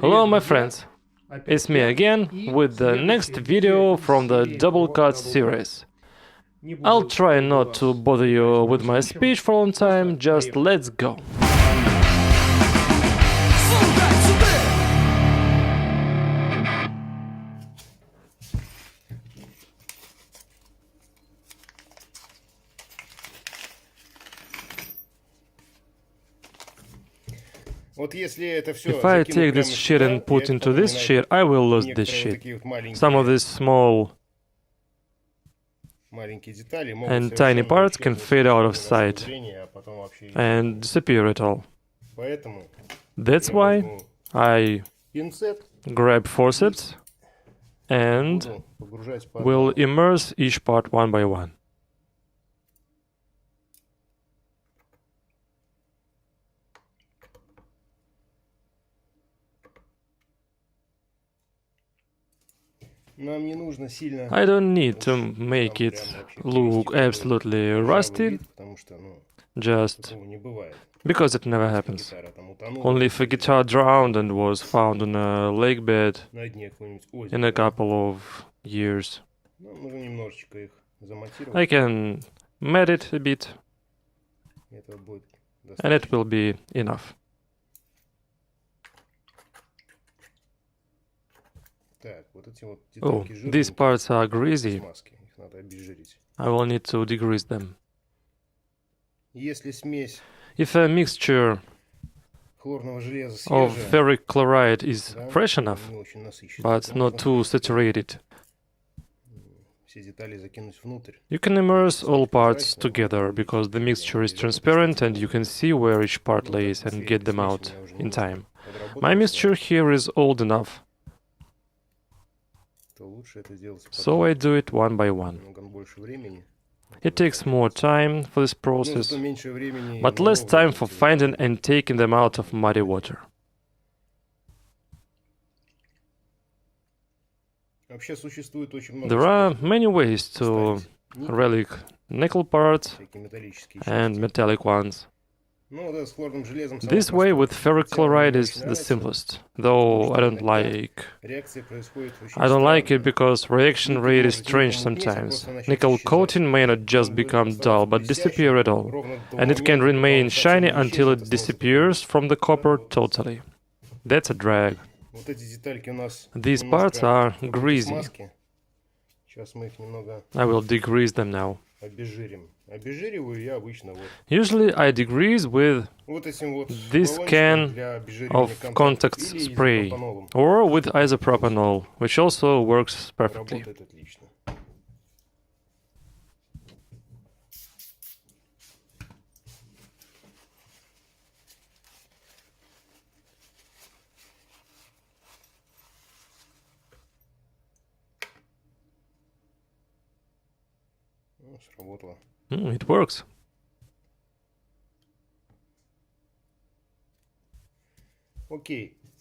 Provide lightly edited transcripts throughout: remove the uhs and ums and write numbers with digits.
Hello my friends, it's me again with the next video from the Double Cut series. I'll try not to bother you with my speech for a long time, just let's go. If I take this shit and put into this shit, I will lose this shit. Some of these small and tiny parts can fade out of sight and disappear at all. That's why I grab forceps and will immerse each part one by one. I don't need to make it look absolutely rusty, just because it never happens. Only if a guitar drowned and was found on a lake bed in a couple of years. I can mat it a bit, and it will be enough. Oh, these parts are greasy. I will need to degrease them. If a mixture of ferric chloride is fresh enough, but not too saturated, you can immerse all parts together, because the mixture is transparent and you can see where each part lays and get them out in time. My mixture here is old enough, so I do it one by one. It takes more time for this process, but less time for finding and taking them out of muddy water. There are many ways to relic nickel parts and metallic ones. This way with ferric chloride is the simplest, though I don't like it because reaction rate is strange sometimes. Nickel coating may not just become dull, but disappear at all, and it can remain shiny until it disappears from the copper totally. That's a drag. These parts are greasy. I will degrease them now. Usually I degrease with this can of contact spray or with isopropanol, which also works perfectly. It works.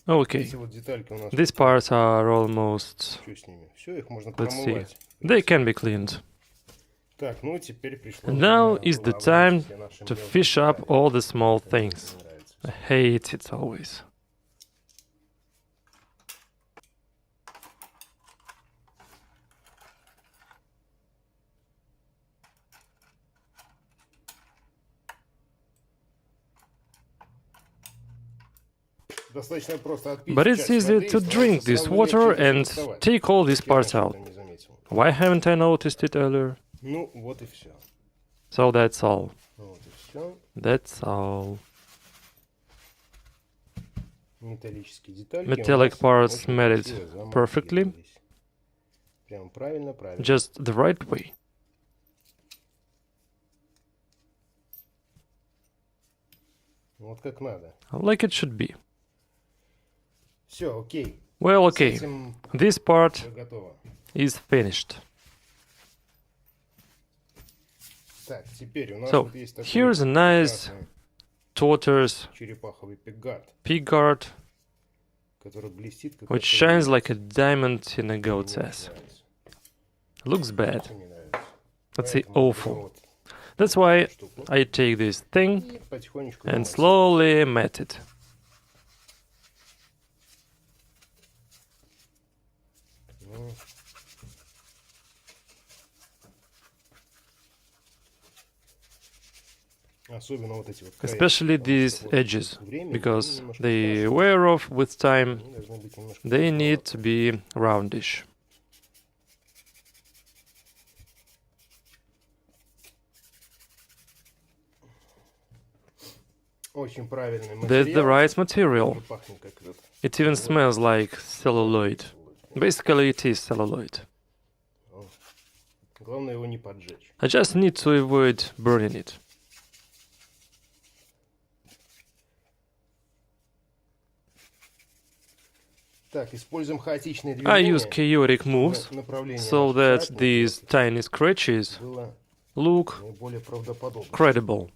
Okay, these parts are almost... Let's see. They can be cleaned. And now is the time to fish up all the small things. I hate it always. But it's easy to drink this water and take all these parts out. Why haven't I noticed it earlier? So that's all. That's all. Metallic parts matted perfectly. Just the right way. Like it should be. Well, okay, this part is finished. So, here's a nice tortoise pig guard, which shines like a diamond in a goat's ass. Looks bad. Let's say awful. That's why I take this thing and slowly mat it. Especially these edges, because they wear off with time, they need to be roundish. That's the right material. It even smells like celluloid. Basically, it is celluloid. I just need to avoid burning it. I use chaotic moves so that these tiny scratches look credible.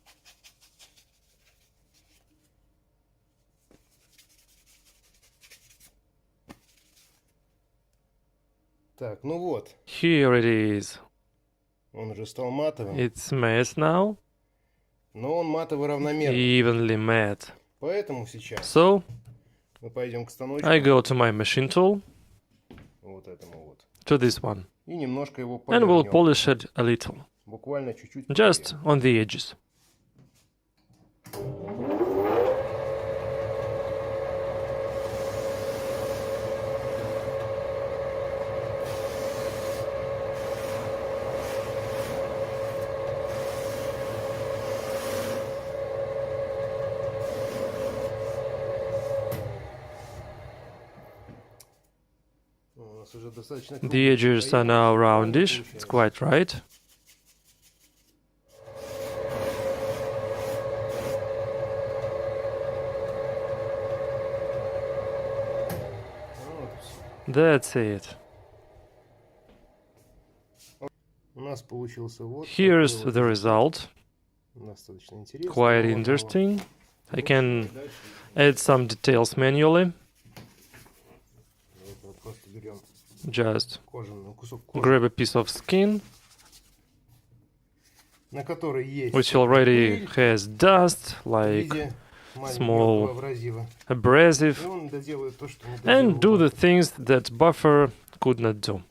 Here it is. It's matte now. Evenly matte. So, I go to my machine tool, to this one, and we'll polish it a little, just on the edges. The edges are now roundish, it's quite right. That's it. Here's the result. Quite interesting. I can add some details manually. Just grab a piece of skin, which already has dust, like small abrasive, and do the things that buffer could not do.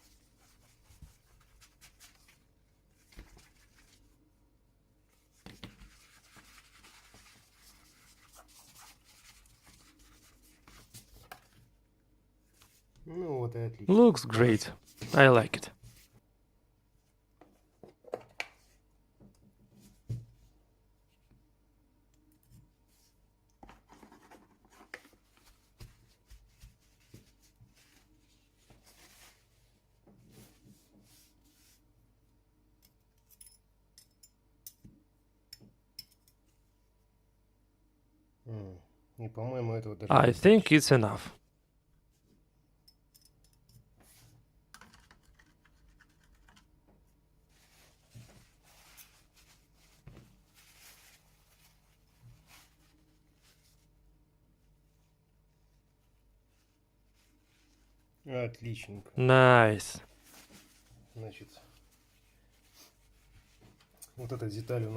Looks great. I like it. I think it's enough. Nice.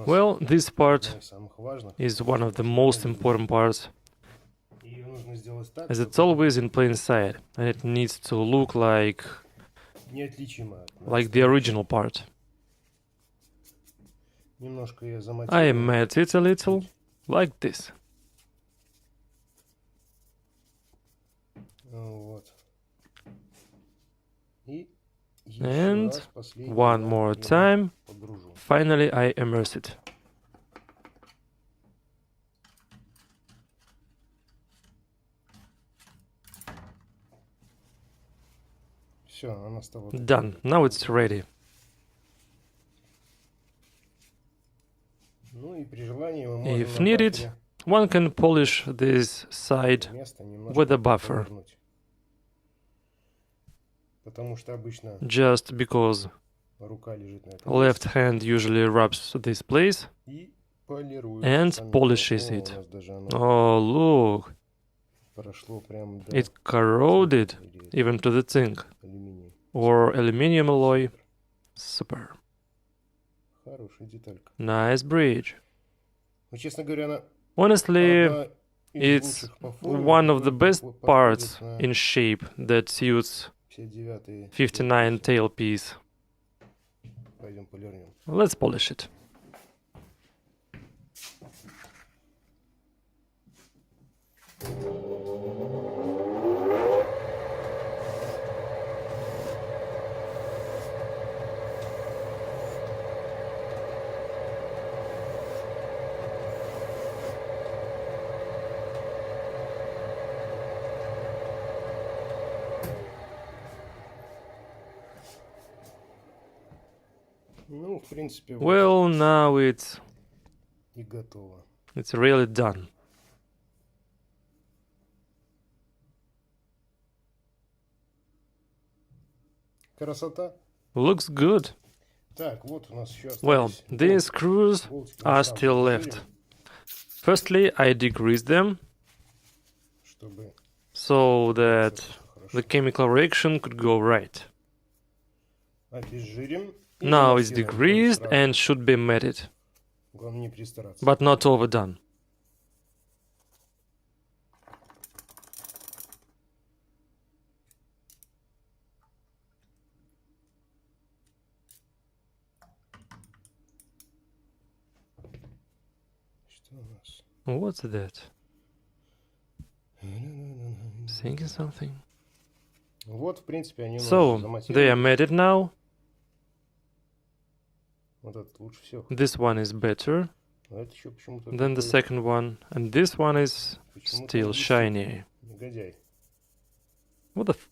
Well, this part is one of the most important parts, as it's always in plain sight, and it needs to look like the original part. I matte it a little, like this. And one more time, finally I immerse it. Done. Now it's ready. If needed, one can polish this side with a buffer. Just because left hand usually rubs this place and polishes it. Oh, look! It corroded even to the zinc or aluminium alloy. Super. Nice bridge. Honestly, it's one of the best parts in shape that suits 59 tailpiece. Let's polish it. Ну, в принципе, Well, now it's и готово. really done. Красота. Looks good. Так, вот у нас еще Well, остались these screws болтики are на still самом left. жире, Firstly, I degreased them чтобы so that хорошо. the chemical reaction could go right. Обезжирим и Now it's замассируем тоже degreased сразу. and should be matted, Главное не перестараться. but not overdone. Что у нас? What's that? Thinking something? Вот, в принципе, они у нас So, they are замассированы. matted now. Вот этот лучше всего. This one is better А это еще почему-то than the такой second one, and this one is почему-то still висит. shiny. Негодяй. What the f...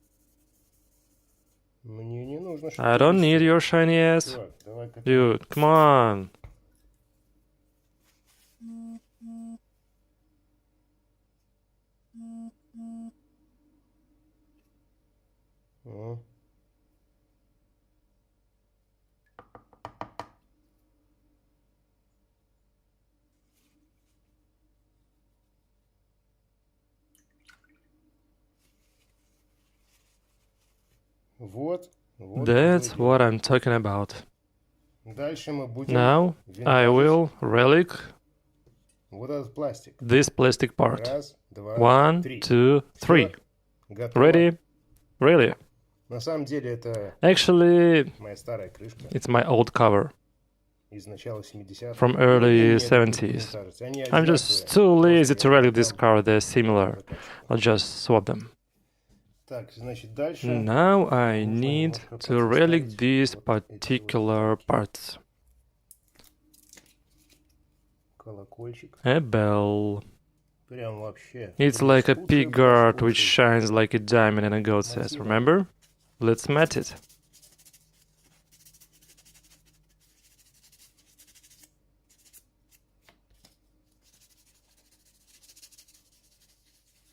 Мне не нужно, чтобы I ты don't need висел. your shiny ass. Чувак, давай-ка ты- Dude, come on. О. Вот. Вот That's такое what дело. I'm talking about. Дальше мы будем Now I винтажить will relic вот этот пластик. this plastic part. Раз, два, 1, три. 2, 3. Всё, готово. Ready? Really? На самом деле это Actually, моя старая крышка it's my old cover из начала 70-х. from Ну, early мне это не 70s. кажется. Они I'm just одинаковые. too lazy Просто to я relic this там car, they're similar. закачиваю. I'll just swap them. Так, значит, дальше Now I нужно need немножко to relic подставить these вот эти particular вот parts. колокольчик. A bell. Прям вообще. It's like a блескучий, piggart which блескучий. shines like a diamond in a goat's ass, remember? Let's mat it.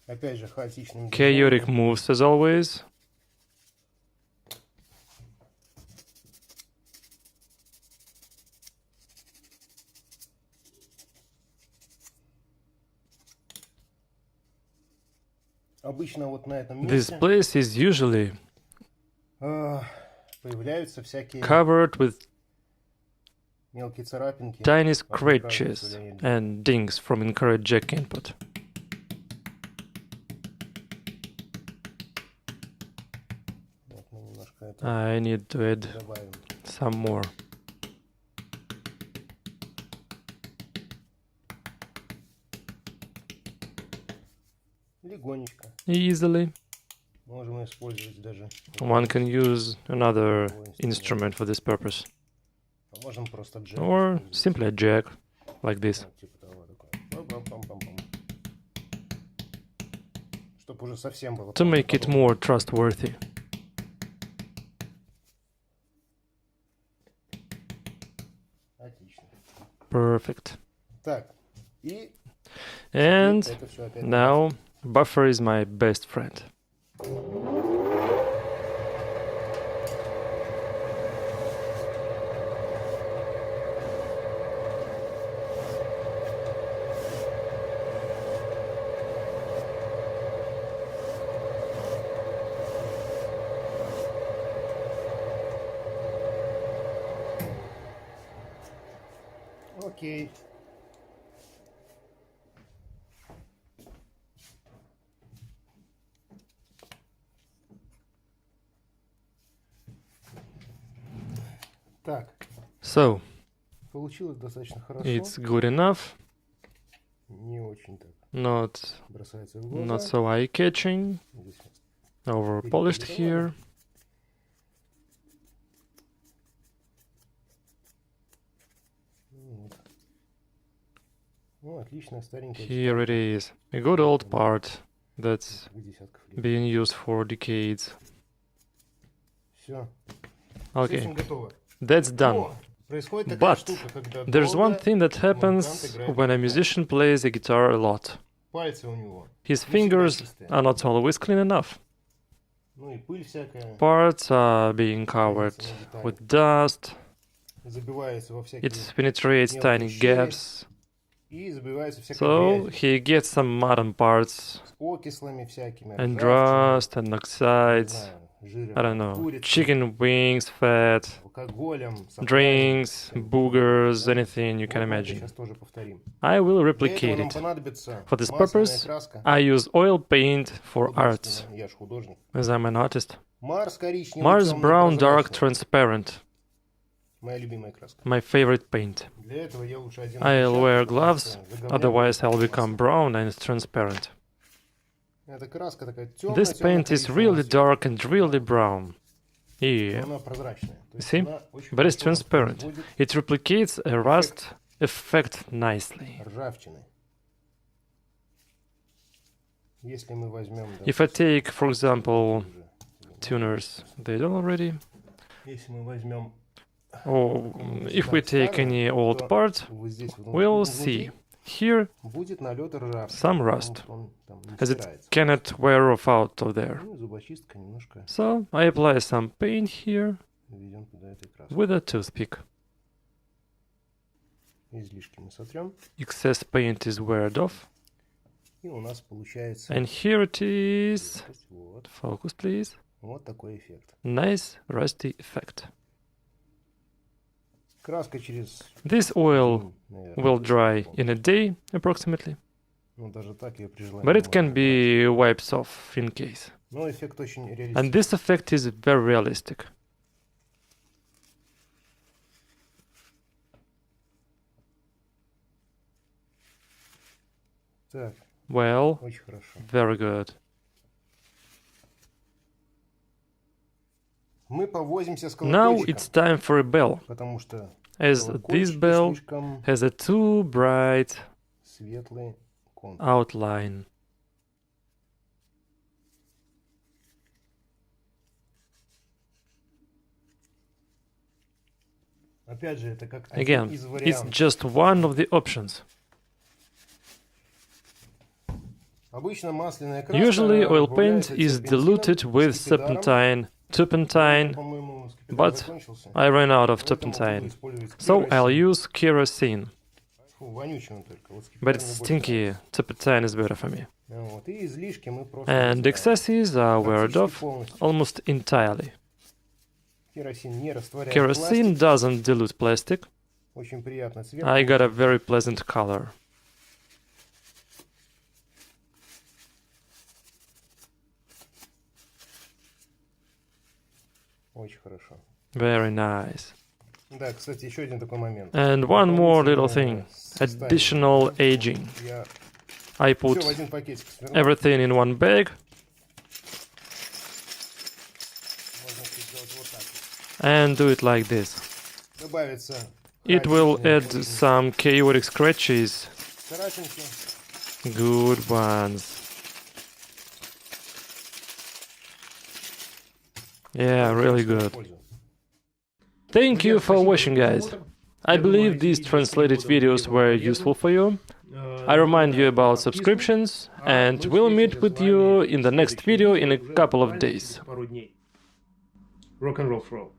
Опять же, хаотичным Chaotic движением. moves as always. Обычно вот на этом This месте place is usually появляются всякие covered with мелкие царапинки. tiny от неправильного scratches состояния. and dings from incorrect jack input. Вот мы немножко это I need to add добавим. some more. Легонечко. Easily. Можем использовать даже. One can use another instrument for this purpose. А можем просто джек Or использовать. simply a jack, like this. Вот, типа того, такое. Пам-пам-пам-пам-пам. Чтоб уже совсем было. To make it more trustworthy. Отлично. Perfect. Так. И And это все опять. now buffer is my best friend. Окей. Так, So, получилось достаточно хорошо. it's good enough. Не очень так. not бросается в глаза. so eye-catching, Здесь over-polished here. вот. Ну, отлично, старенькая. Here it is, a good old part that's Десятков лет. being used for decades. Все. С Okay, этим готово. that's done. Но происходит такая But штука, когда there's one долго thing that happens музыкант играет when a на гитаре. musician plays a guitar a lot. Пальцы у него. His не всегда fingers чистые. are not always clean enough. Ну и пыль всякая. Parts are being covered with dust. Забивается во всякие It penetrates tiny gaps. и забивается всякой So грязью. he gets some muddy parts С окислами всякими. and ржавчиной, rust and не oxides. знаю, жиром, I don't know. курицей, Chicken wings, fat, алкоголем, соплями, drinks, всем. boogers, anything you can Вот мы это imagine. сейчас тоже повторим. I will Для этого replicate нам it. понадобится For this масляная purpose, краска. I use oil paint for arts, Художественная. Я ж художник. as I'm an artist. Марс коричневый, Mars темный, brown, dark, прозрачный. transparent. Моя любимая краска. My favorite paint. Для этого я лучше одену I'll перчатки, wear потому gloves, что заговняю otherwise I'll масляной become краской. brown and transparent. Эта краска такая темная, This paint is really dark and really brown. Yeah, она прозрачная. То есть see? она очень But it's хорошо transparent. воспроизводит It replicates a rust effect nicely. ржавчины. Если мы возьмем, If I take, for example, tuners, they done already. если мы возьмем Or if we take any old part, вот здесь вот we'll внутри, see here будет налет ржавчины. some потому rust, что он там не as it стирается. cannot wear off out of there. Ну, зубочистка немножко So I apply some paint here введем туда этой краской. with a toothpick. Излишки мы сотрем. Excess paint is weared off. И у нас получается And here it is. вот, Focus, please. вот такой эффект. Nice rusty effect. Краска через This oil день, наверное, will dry in a day, approximately. ну, даже так ее при желании But it можно can be wiped off in case. но эффект очень And реалистичный. this effect is very realistic. Так, Well, очень хорошо. very good. Мы повозимся с Now колокольчиком, it's time for a bell, потому что as this колокольчики bell слишком has a too bright светлый контур. outline. Опять же, это как Again, один из it's вариантов. just one of the options. Обычно масляная краска Usually oil добавляется paint is терпентином, diluted with скипидаром. turpentine, По-моему, скипидар but закончился. I ran out of Поэтому буду turpentine. использовать So I'll керосин. use kerosene. Фу, вонючий он только. Вот скипидар But мне it's больше stinky. нравится. Turpentine is better for me. Вот. И излишки мы просто And вытираем. excesses are weared Практически off полностью. almost entirely. Керосин не растворяет Kerosene пластик. doesn't dilute plastic. Очень приятный цвет. I got a very pleasant color. Очень хорошо. Very nice. Да, кстати, еще один такой момент. And one more little Дополнительное thing. составить. Additional aging. Я I все put в один пакетик сверну. everything in one bag Можно сделать вот так. and do it like this. Добавится It will хаотичные add some chaotic scratches. царапинки. Good ones. Yeah, really good. Thank you for watching, guys. I believe these translated videos were useful for you. I remind you about subscriptions, and we'll meet with you in the next video in a couple of days. Rock and roll throw.